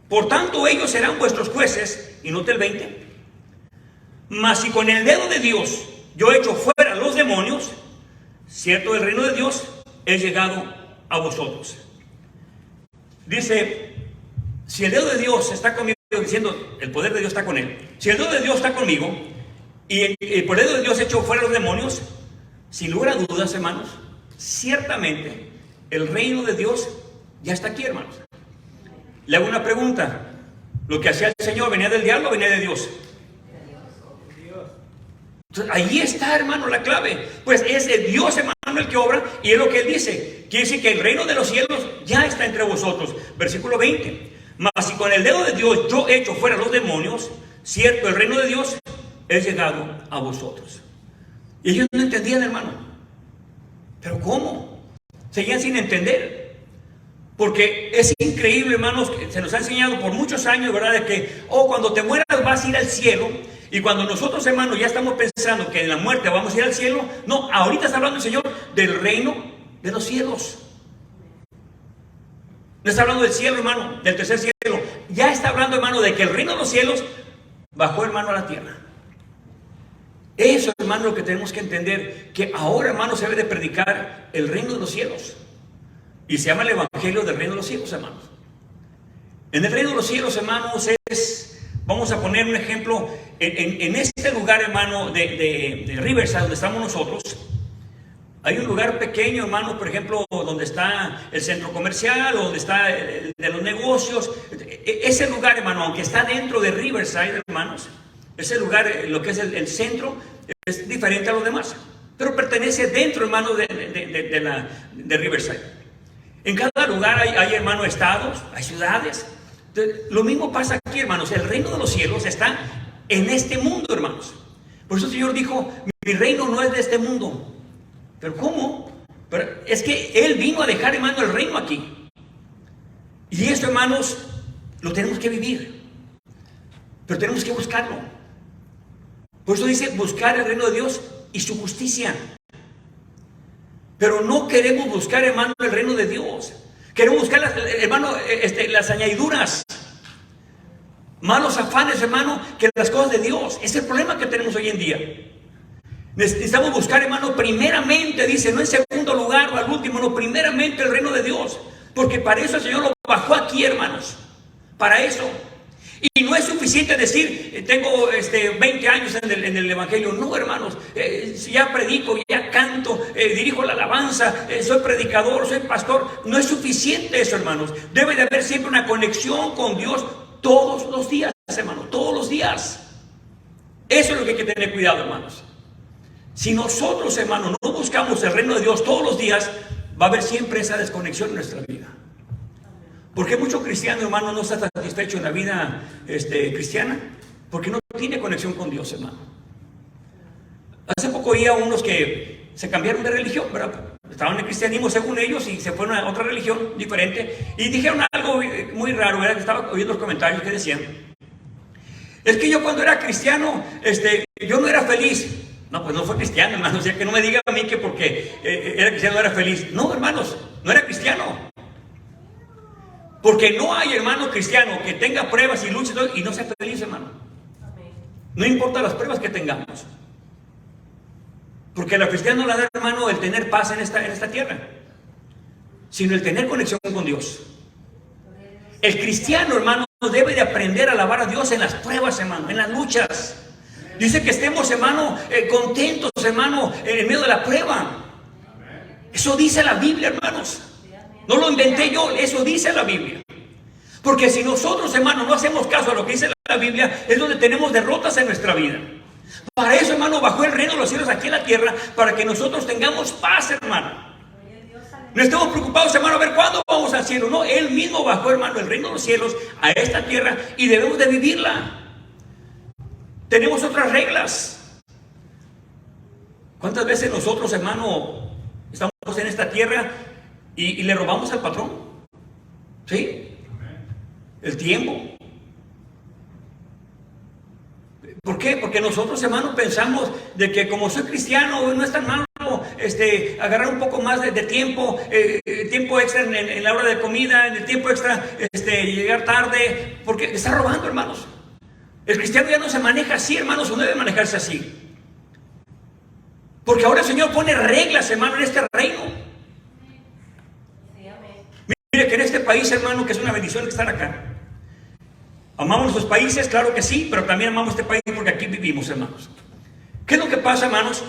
Por tanto, ellos serán vuestros jueces. Y note el 20. Mas si con el dedo de Dios yo echo fuera a los demonios, cierto, el reino de Dios es llegado a vosotros. Dice, si el dedo de Dios está conmigo, diciendo, el poder de Dios está con él. Si el dedo de Dios está conmigo, y por el dedo de Dios echo fuera a los demonios, sin lugar a dudas, hermanos, ciertamente el reino de Dios ya está aquí, hermanos. Le hago una pregunta. ¿Lo que hacía el Señor venía del diablo o venía de Dios? Entonces, ahí está, hermano, la clave. Pues es el Dios, hermano, el que obra, y es lo que él dice. Quiere decir que el reino de los cielos ya está entre vosotros. Versículo 20. Mas si con el dedo de Dios yo echo fuera los demonios, cierto, el reino de Dios es llegado a vosotros. Y ellos no entendían, hermano. ¿Pero cómo? Seguían sin entender. Porque es increíble, hermanos, que se nos ha enseñado por muchos años, ¿verdad? De que, cuando te mueras vas a ir al cielo. Y cuando nosotros, hermanos, ya estamos pensando que en la muerte vamos a ir al cielo, no, ahorita está hablando el Señor del reino de los cielos. No está hablando del cielo, hermano, del tercer cielo. Ya está hablando, hermano, de que el reino de los cielos bajó, hermano, a la tierra. Eso, hermano, lo que tenemos que entender, que ahora, hermano, se debe de predicar el reino de los cielos. Y se llama el evangelio del reino de los cielos, hermanos. En el reino de los cielos, hermanos, vamos a poner un ejemplo, en este lugar, hermano, de Riverside, donde estamos nosotros. Hay un lugar pequeño, hermano, por ejemplo, donde está el centro comercial, donde está el de los negocios. Ese lugar, hermano, aunque está dentro de Riverside, hermanos, ese lugar, lo que es el centro, es diferente a los demás. Pero pertenece dentro, hermano, de Riverside. En cada lugar hay, hermano, estados, hay ciudades. Entonces, lo mismo pasa aquí, hermanos. El reino de los cielos está en este mundo, hermanos. Por eso el Señor dijo, mi reino no es de este mundo. ¿Pero cómo? Pero es que Él vino a dejar, hermano, el reino aquí. Y esto, hermanos, lo tenemos que vivir. Pero tenemos que buscarlo. Por eso dice, buscar el reino de Dios y su justicia. Pero no queremos buscar, hermano, el reino de Dios. Queremos buscar, hermano, las añadiduras. Malos afanes, hermano, que las cosas de Dios. Es el problema que tenemos hoy en día. Necesitamos buscar, hermano, primeramente, dice, no en segundo lugar o al último, no, primeramente el reino de Dios. Porque para eso el Señor lo bajó aquí, hermanos. Para eso. Y no es suficiente decir, tengo 20 años en el Evangelio. No, hermanos, ya predico, ya canto, dirijo la alabanza, soy predicador, soy pastor. No es suficiente eso, hermanos. Debe de haber siempre una conexión con Dios todos los días, hermanos, todos los días. Eso es lo que hay que tener cuidado, hermanos. Si nosotros, hermanos, no buscamos el reino de Dios todos los días, va a haber siempre esa desconexión en nuestra vida. Porque mucho cristiano, hermano, no está satisfecho en la vida cristiana, porque no tiene conexión con Dios, hermano. Hace poco oía unos que se cambiaron de religión, ¿verdad? Estaban en el cristianismo según ellos y se fueron a otra religión diferente y dijeron algo muy raro, ¿verdad? Que estaba oyendo los comentarios que decían, es que yo cuando era cristiano, yo no era feliz. No, pues no fue cristiano, hermano. O sea, que no me diga a mí que porque era cristiano no era feliz. No, hermanos, no era cristiano. Porque no hay, hermano, cristiano que tenga pruebas y luchas y no sea feliz, hermano. No importa las pruebas que tengamos. Porque a la cristiana no le da, hermano, el tener paz en esta tierra, sino el tener conexión con Dios. El cristiano, hermano, debe de aprender a alabar a Dios en las pruebas, hermano, en las luchas. Dice que estemos, hermano, contentos, hermano, en medio de la prueba. Eso dice la Biblia, hermanos. No lo inventé yo, eso dice la Biblia. Porque si nosotros, hermano, no hacemos caso a lo que dice la Biblia, es donde tenemos derrotas en nuestra vida. Para eso, hermano, bajó el reino de los cielos aquí en la tierra, para que nosotros tengamos paz, hermano. No estemos preocupados, hermano, a ver cuándo vamos al cielo. No, Él mismo bajó, hermano, el reino de los cielos a esta tierra y debemos de vivirla. Tenemos otras reglas. ¿Cuántas veces nosotros, hermano, estamos en esta tierra y le robamos al patrón. ¿Sí? El tiempo. ¿Por qué? Porque nosotros, hermanos, pensamos de que como soy cristiano no es tan malo agarrar un poco más de tiempo, tiempo extra en la hora de comida, en el tiempo extra llegar tarde, porque está robando, hermanos. El cristiano ya no se maneja así, hermanos, o no debe manejarse así. Porque ahora el Señor pone reglas, hermano, en este reino. Mire que en este país, hermano, que es una bendición estar acá. Amamos nuestros países, claro que sí, pero también amamos este país porque aquí vivimos, hermanos. ¿Qué es lo que pasa, hermanos?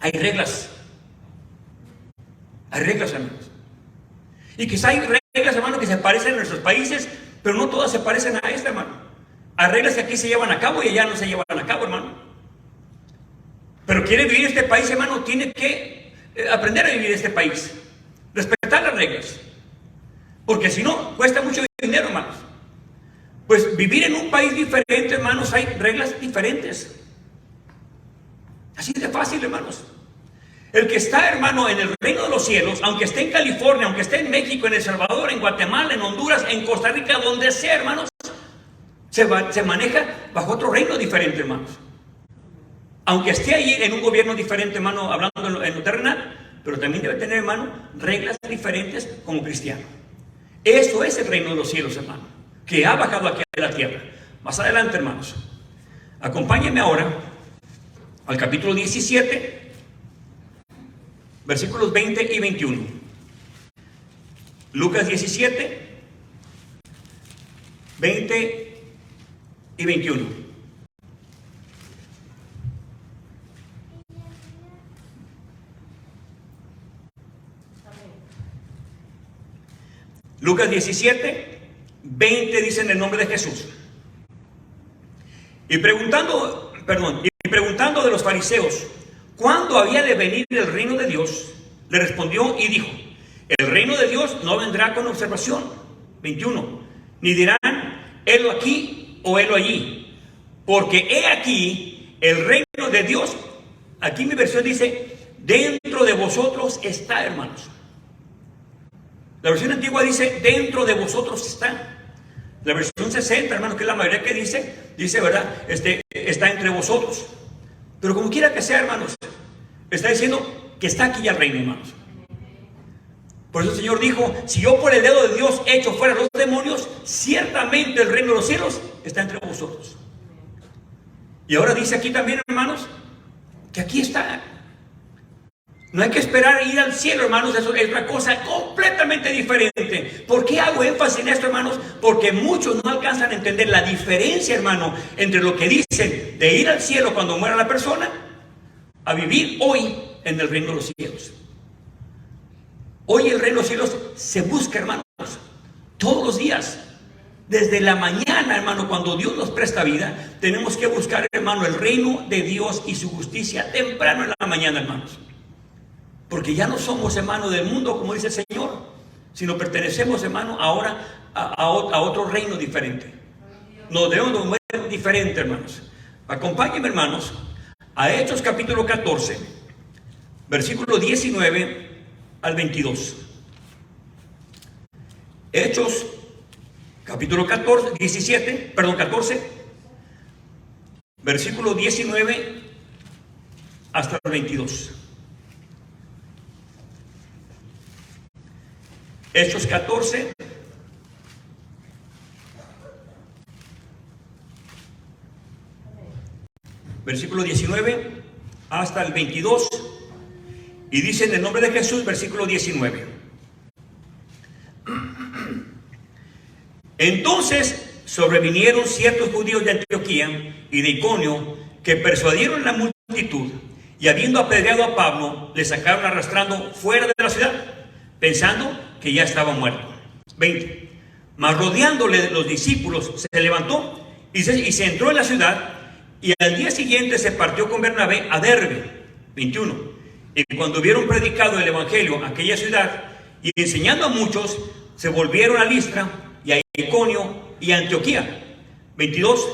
Hay reglas. Hay reglas, hermanos. Y quizá hay reglas, hermanos, que se parecen en nuestros países, pero no todas se parecen a esta, hermano. Hay reglas que aquí se llevan a cabo y allá no se llevan a cabo, hermano. Pero quiere vivir este país, hermano, tiene que aprender a vivir este país. Respetar las reglas. Porque si no, cuesta mucho dinero, hermanos. Pues vivir en un país diferente, hermanos, hay reglas diferentes. Así de fácil, hermanos. El que está, hermano, en el reino de los cielos, aunque esté en California, aunque esté en México, en El Salvador, en Guatemala, en Honduras, en Costa Rica, donde sea, hermanos, se maneja bajo otro reino diferente, hermanos. Aunque esté ahí en un gobierno diferente, hermano, hablando en lo terrenal, pero también debe tener, hermano, reglas diferentes como cristiano. Eso es el reino de los cielos, hermano, que ha bajado aquí a la tierra. Más adelante, hermanos, acompáñenme ahora al capítulo 17, versículos 20 y 21. Lucas 17, 20 y 21. Lucas 17, 20 dice en el nombre de Jesús. Y preguntando de los fariseos, ¿cuándo había de venir el reino de Dios? Le respondió y dijo, el reino de Dios no vendrá con observación. 21. Ni dirán, helo aquí o helo allí. Porque he aquí, el reino de Dios, aquí mi versión dice, dentro de vosotros está, hermanos. La versión antigua dice, dentro de vosotros está. La versión 60, hermanos, que es la mayoría que dice, ¿verdad? Está entre vosotros. Pero como quiera que sea, hermanos, está diciendo que está aquí ya el reino, hermanos. Por eso el Señor dijo, si yo por el dedo de Dios echo fuera los demonios, ciertamente el reino de los cielos está entre vosotros. Y ahora dice aquí también, hermanos, que aquí está. No hay que esperar a ir al cielo, hermanos, eso es una cosa completamente diferente. ¿Por qué hago énfasis en esto, hermanos? Porque muchos no alcanzan a entender la diferencia, hermano, entre lo que dicen de ir al cielo cuando muera la persona, a vivir hoy en el reino de los cielos. Hoy el reino de los cielos se busca, hermanos, todos los días. Desde la mañana, hermano, cuando Dios nos presta vida, tenemos que buscar, hermano, el reino de Dios y su justicia temprano en la mañana, hermanos. Porque ya no somos, hermano, del mundo, como dice el Señor, sino pertenecemos, hermano, ahora a otro reino diferente. Nos debemos de mover diferente, hermanos. Acompáñenme, hermanos, a Hechos capítulo 14, versículo 19 al 22. Hechos capítulo 14, versículo 19 hasta el 22. Hechos 14, versículo 19 hasta el 22, y dice en el nombre de Jesús, versículo 19. Entonces sobrevinieron ciertos judíos de Antioquía y de Iconio que persuadieron a la multitud, y habiendo apedreado a Pablo, le sacaron arrastrando fuera de la ciudad, pensando que ya estaba muerto. 20. Mas rodeándole los discípulos, se levantó y se entró en la ciudad, y al día siguiente se partió con Bernabé a Derbe. 21. Y cuando hubieron predicado el evangelio a aquella ciudad y enseñando a muchos, se volvieron a Listra y a Iconio y a Antioquía. 22.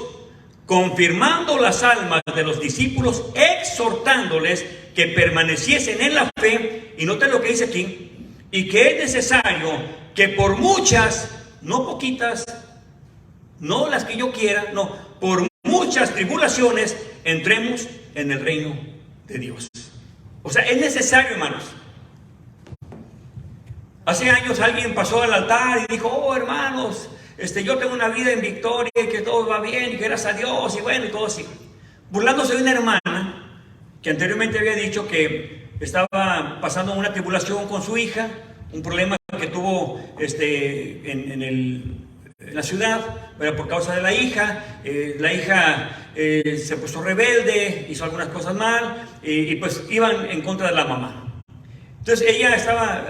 confirmando las almas de los discípulos, exhortándoles que permaneciesen en la fe, y noten lo que dice aquí, y que es necesario que por muchas, no poquitas, no las que yo quiera, no, por muchas tribulaciones entremos en el reino de Dios. O sea, es necesario, hermanos. Hace años alguien pasó al altar y dijo: oh, hermanos, yo tengo una vida en victoria y que todo va bien y que gracias a Dios y bueno y todo así, burlándose de una hermana que anteriormente había dicho que estaba pasando una tribulación con su hija, un problema que tuvo en la ciudad, pero por causa de la hija se puso rebelde, hizo algunas cosas mal y pues iban en contra de la mamá. Entonces ella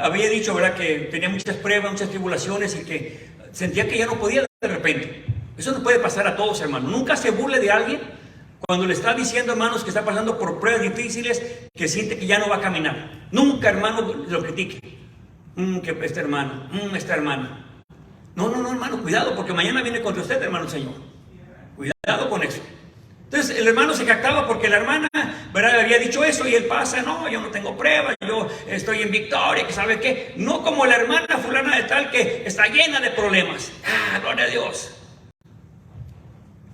había dicho, ¿verdad?, que tenía muchas pruebas, muchas tribulaciones y que sentía que ya no podía de repente. Eso nos puede pasar a todos, hermanos. Nunca se burle de alguien cuando le está diciendo, hermanos, que está pasando por pruebas difíciles, que siente que ya no va a caminar. Nunca, hermano, lo critique. Que esta hermana, esta hermana. No, hermano, cuidado, porque mañana viene contra usted, hermano, el Señor. Cuidado con eso. Entonces el hermano se jactaba porque la hermana, ¿verdad?, había dicho eso y él pasa: no, yo no tengo pruebas, yo estoy en victoria, que sabe qué. No como la hermana fulana de tal que está llena de problemas. Gloria a Dios.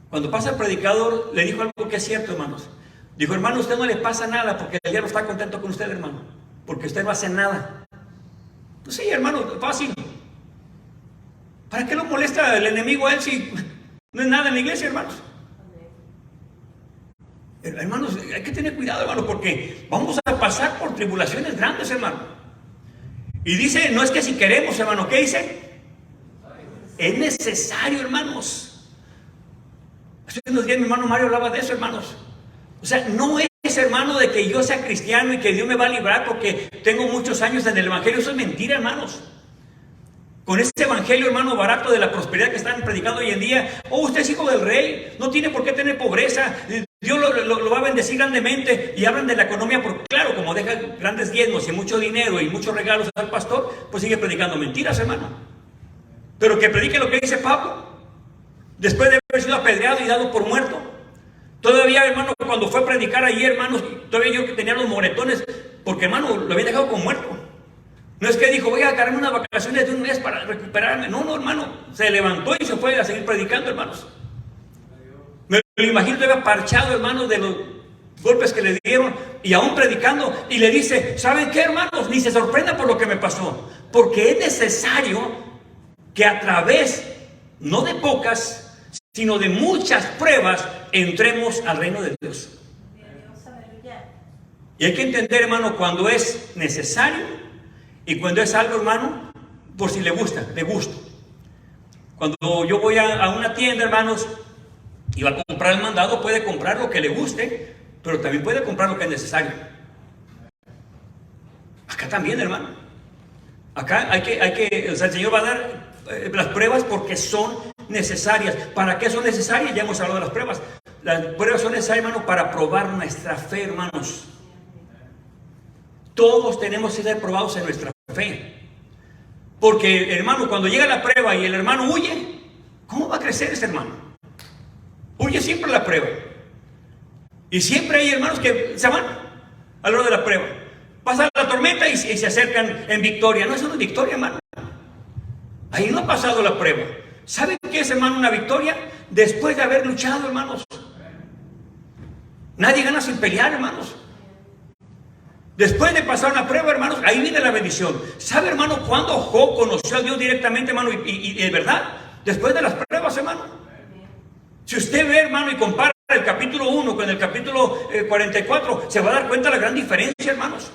Cuando pasa el predicador, le dijo algo que es cierto, hermanos. Dijo: hermano, a usted no le pasa nada porque el diablo está contento con usted, hermano, porque usted no hace nada. Pues sí, hermano, fácil. ¿Para qué lo molesta el enemigo a él si no es nada en la iglesia, hermanos? Hermanos, hay que tener cuidado, hermano, porque vamos a pasar por tribulaciones grandes, hermano. Y dice, no es que si queremos, hermano, ¿qué dice? Es necesario, hermanos. Hace unos días mi hermano Mario hablaba de eso, hermanos. O sea, no es, hermano, de que yo sea cristiano y que Dios me va a librar porque tengo muchos años en el evangelio. Eso es mentira, hermanos. Con ese evangelio, hermano, barato de la prosperidad que están predicando hoy en día: oh, usted es hijo del rey, no tiene por qué tener pobreza, Dios lo va a bendecir grandemente. Y hablan de la economía, porque claro, como deja grandes diezmos y mucho dinero y muchos regalos al pastor, pues sigue predicando mentiras, hermano. Pero que predique lo que dice Pablo, después de haber sido apedreado y dado por muerto. Todavía, hermano, cuando fue a predicar allí, hermanos, todavía yo que tenía los moretones, porque, hermano, lo había dejado con muerto. No es que dijo: voy a agarrarme unas vacaciones de un mes para recuperarme. No, hermano, se levantó y se fue a seguir predicando, hermanos. Me lo imagino todavía parchado, hermano, de los golpes que le dieron y aún predicando. Y le dice: ¿saben qué, hermanos? Ni se sorprendan por lo que me pasó, porque es necesario que a través, no de pocas, sino de muchas pruebas, entremos al reino de Dios. Y hay que entender, hermano, cuando es necesario y cuando es algo, hermano, por si le gusta, de gusto. Cuando yo voy a una tienda, hermanos, y va a comprar el mandado, puede comprar lo que le guste, pero también puede comprar lo que es necesario. Acá también, hermano. Acá o sea, el Señor va a dar las pruebas porque son necesarias. ¿Para qué son necesarias? Ya hemos hablado de las pruebas. Las pruebas son necesarias, hermano, para probar nuestra fe, hermanos. Todos tenemos que ser probados en nuestra fe. Porque, hermano, cuando llega la prueba y el hermano huye, ¿cómo va a crecer ese hermano? Huye siempre la prueba. Y siempre hay hermanos que se van a la hora de la prueba. Pasa la tormenta y se acercan en victoria. No, eso no es victoria, hermano. Ahí no ha pasado la prueba. ¿Saben qué es, hermano, una victoria? Después de haber luchado, hermanos. Nadie gana sin pelear, hermanos. Después de pasar una prueba, hermanos, ahí viene la bendición. ¿Sabe, hermano, cuándo Job conoció a Dios directamente, hermano? Y de verdad, después de las pruebas, hermano. Si usted ve, hermano, y compara el capítulo 1 con el capítulo 44, se va a dar cuenta de la gran diferencia, hermanos.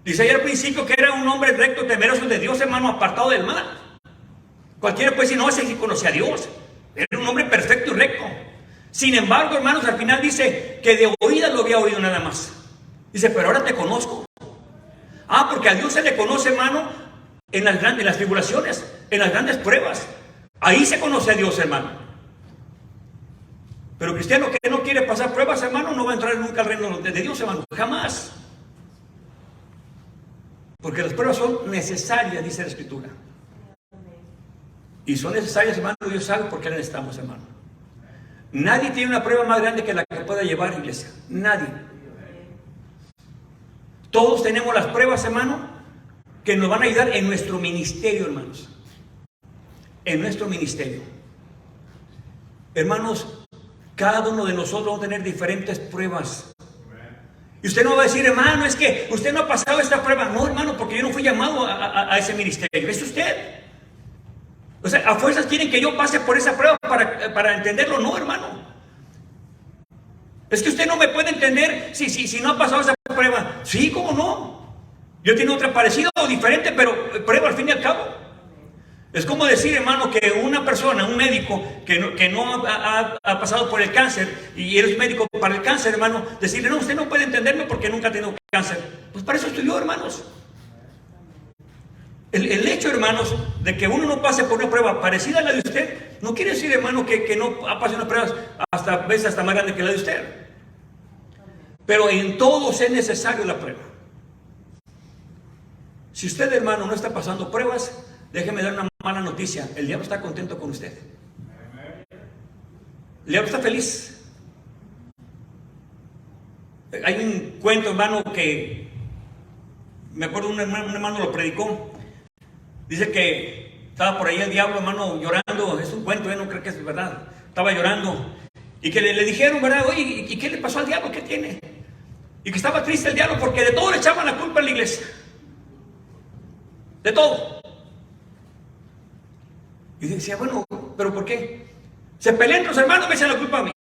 Dice ahí al principio que era un hombre recto, temeroso de Dios, hermano, apartado del mal. Cualquiera puede decir: no, ese sí conocía a Dios. Era un hombre perfecto y recto. Sin embargo, hermanos, al final dice que de oídas lo había oído nada más. Dice: pero ahora te conozco. Porque a Dios se le conoce, hermano, en las tribulaciones, en las grandes pruebas. Ahí se conoce a Dios, hermano. Pero cristiano que no quiere pasar pruebas, hermano, no va a entrar nunca al reino de Dios, hermano. Jamás. Porque las pruebas son necesarias, dice la Escritura. Y son necesarias, hermano. Dios sabe por qué las necesitamos, hermano. Nadie tiene una prueba más grande que la que pueda llevar, iglesia. Nadie. Todos tenemos las pruebas, hermano, que nos van a ayudar en nuestro ministerio, hermanos. En nuestro ministerio. Hermanos, cada uno de nosotros va a tener diferentes pruebas. Y usted no va a decir, hermano, es que usted no ha pasado esta prueba. No, hermano, porque yo no fui llamado a ese ministerio. Es usted. O sea, a fuerzas quieren que yo pase por esa prueba para entenderlo. No, hermano. Es que usted no me puede entender si no ha pasado esa prueba. Sí, ¿cómo no? Yo tengo otra parecida o diferente, pero prueba al fin y al cabo. Es como decir, hermano, que una persona, un médico que no ha pasado por el cáncer y eres médico para el cáncer, hermano, decirle, no, usted no puede entenderme porque nunca ha tenido cáncer. Pues para eso estoy yo, hermanos. El hecho, hermanos, de que uno no pase por una prueba parecida a la de usted, no quiere decir, hermano, que no ha pasado una prueba hasta veces hasta más grande que la de usted. Pero en todos es necesario la prueba. Si usted, hermano, no está pasando pruebas, déjeme dar una mala noticia. El diablo está contento con usted. El diablo está feliz. Hay un cuento, hermano, que me acuerdo un hermano lo predicó. Dice que estaba por ahí el diablo, hermano, llorando. Es un cuento, no creo que es verdad. Estaba llorando. Y que le dijeron, ¿verdad? Oye, ¿y qué le pasó al diablo? ¿Qué tiene? Y que estaba triste el diablo porque de todo le echaban la culpa a la iglesia. De todo. Y decía, bueno, ¿pero por qué? Se pelean los hermanos, me echan la culpa a mí.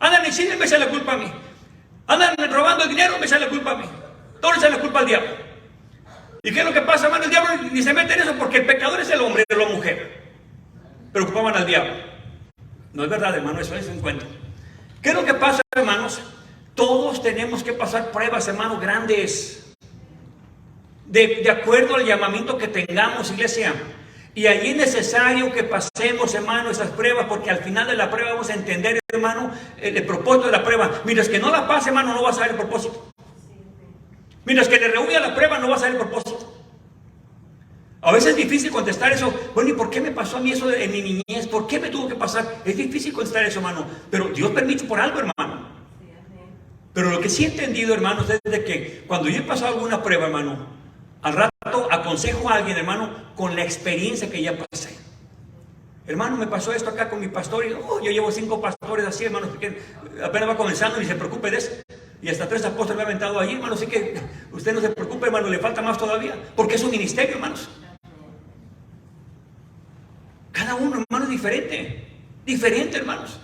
Andan en cine, me echan la culpa a mí. Andan robando el dinero, me echan la culpa a mí. Todos le echan la culpa al diablo. ¿Y qué es lo que pasa, hermano? El diablo ni se mete en eso porque el pecador es el hombre, no la mujer. Preocupaban al diablo. No es verdad, hermano, eso es un cuento. ¿Qué es lo que pasa, hermanos? Todos tenemos que pasar pruebas, hermanos, grandes. De acuerdo al llamamiento que tengamos, iglesia. Y allí es necesario que pasemos, hermano, esas pruebas, porque al final de la prueba vamos a entender, hermano, el propósito de la prueba. Mientras que no la pase, hermano, no va a saber el propósito. Mientras que le rehuya la prueba, no va a saber el propósito. A veces es difícil contestar eso. Bueno, ¿y por qué me pasó a mí eso en mi niñez? ¿Por qué me tuvo que pasar? Es difícil contestar eso, hermano. Pero Dios permite por algo, hermano. Pero lo que sí he entendido, hermanos, es de que cuando yo he pasado alguna prueba, hermano, al rato aconsejo a alguien, hermano, con la experiencia que ya pasé. Hermano, me pasó esto acá con mi pastor y yo llevo 5 pastores así, hermano, que apenas va comenzando y se preocupe de eso. Y hasta 3 apóstoles me han aventado allí, hermano, así que usted no se preocupe, hermano, le falta más todavía, porque es un ministerio, hermanos. Cada uno, hermano, es diferente, hermanos.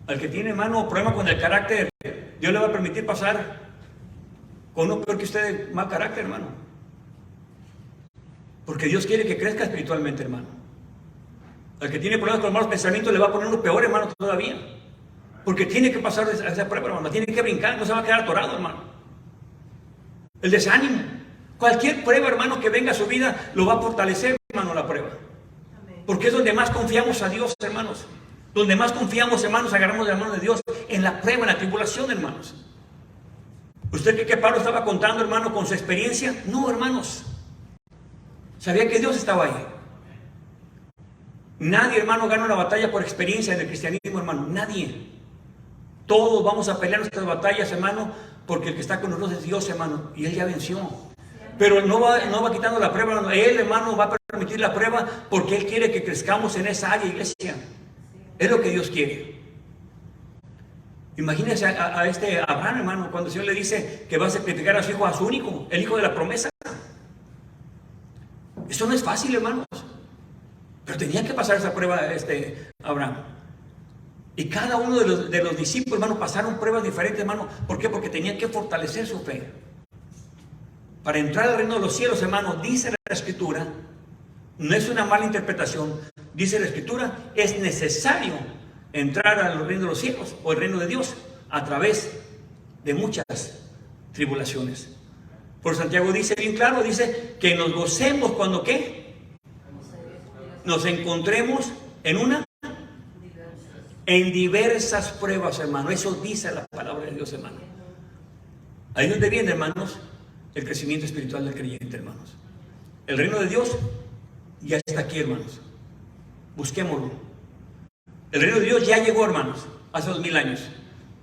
Al que tiene, hermano, problema con el carácter, Dios le va a permitir pasar con uno peor que usted, mal carácter, hermano. Porque Dios quiere que crezca espiritualmente, hermano. Al que tiene problemas con los malos pensamientos le va a poner uno peor, hermano, todavía. Porque tiene que pasar esa prueba, hermano. Tiene que brincar, no se va a quedar atorado, hermano. El desánimo. Cualquier prueba, hermano, que venga a su vida, lo va a fortalecer, hermano, la prueba. Porque es donde más confiamos a Dios, hermanos. Donde más confiamos, hermanos, agarramos de la mano de Dios. En la prueba, en la tribulación, hermanos. ¿Usted cree que Pablo estaba contando, hermano, con su experiencia? No, hermanos. Sabía que Dios estaba ahí. Nadie, hermano, gana una batalla por experiencia en el cristianismo, hermano. Nadie. Todos vamos a pelear nuestras batallas, hermano, porque el que está con nosotros es Dios, hermano. Y Él ya venció. Pero no va quitando la prueba, hermano. Él, hermano, va a permitir la prueba porque Él quiere que crezcamos en esa área, iglesia. Es lo que Dios quiere. Imagínense a este Abraham, hermano, cuando el Señor le dice que va a sacrificar a su hijo, a su único, el hijo de la promesa. Eso no es fácil, hermanos. Pero tenía que pasar esa prueba Abraham. Y cada uno de los discípulos, hermano, pasaron pruebas diferentes, hermano. ¿Por qué? Porque tenían que fortalecer su fe. Para entrar al reino de los cielos, hermano, dice la Escritura, no es una mala interpretación, dice la Escritura, es necesario entrar al reino de los cielos o el reino de Dios a través de muchas tribulaciones. Por Santiago dice bien claro, dice que nos gocemos cuando ¿qué? Nos encontremos en diversas pruebas, hermano. Eso dice la palabra de Dios, hermano. Ahí es donde viene, hermanos, el crecimiento espiritual del creyente, hermanos. El reino de Dios ya está aquí, hermanos. Busquémoslo. El reino de Dios ya llegó, hermanos, hace 2000 años.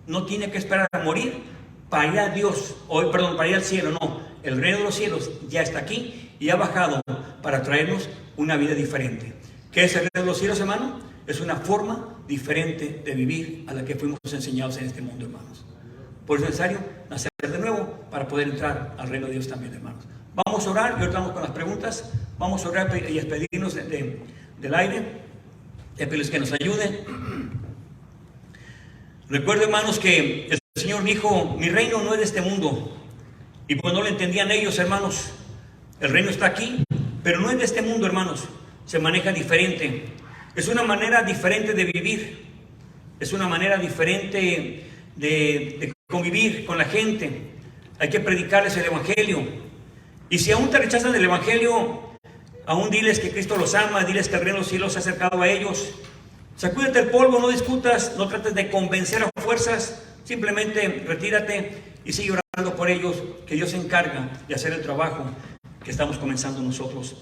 No tiene que esperar a morir para ir a Dios, para ir al cielo, no. El reino de los cielos ya está aquí y ha bajado para traernos una vida diferente. ¿Qué es el reino de los cielos, hermano? Es una forma diferente de vivir a la que fuimos enseñados en este mundo, hermanos. Por eso es necesario nacer de nuevo para poder entrar al reino de Dios también, hermanos. Vamos a orar y ahorita vamos con las preguntas. Vamos a orar y despedirnos del aire. Y pedirles que nos ayude. Recuerdo, hermanos, que el Señor dijo: mi reino no es de este mundo. Y pues no lo entendían ellos, hermanos. El reino está aquí, pero no es de este mundo, hermanos. Se maneja diferente. Es una manera diferente de vivir. Es una manera diferente de convivir con la gente. Hay que predicarles el evangelio. Y si aún te rechazan el evangelio, aún diles que Cristo los ama, diles que el reino de los cielos se ha acercado a ellos. Sacúdete el polvo, no discutas, no trates de convencer a fuerzas. Simplemente retírate y sigue orando por ellos, que Dios se encarga de hacer el trabajo que estamos comenzando nosotros